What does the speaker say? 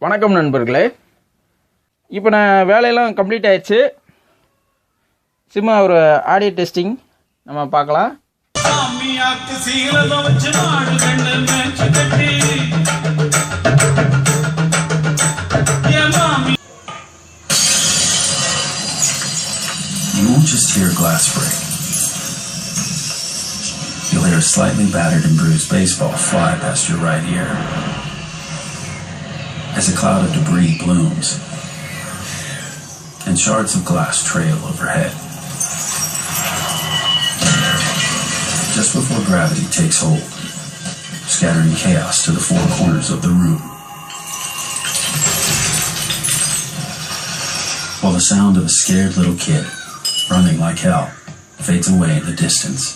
வணக்கம் நண்பர்களே. இப்போ நான் வேலையெல்லாம் கம்ப்ளீட் ஆயிடுச்சு. சும்மா ஒரு ஆடியோ டெஸ்டிங் நம்ம பார்க்கலாம். You won't just hear glass break. You'll hear a slightly battered and bruised baseball fly past your right ear as a cloud of debris blooms and shards of glass trail overhead. Just before gravity takes hold, scattering chaos to the four corners of the room, while the sound of a scared little kid running like hell fades away in the distance.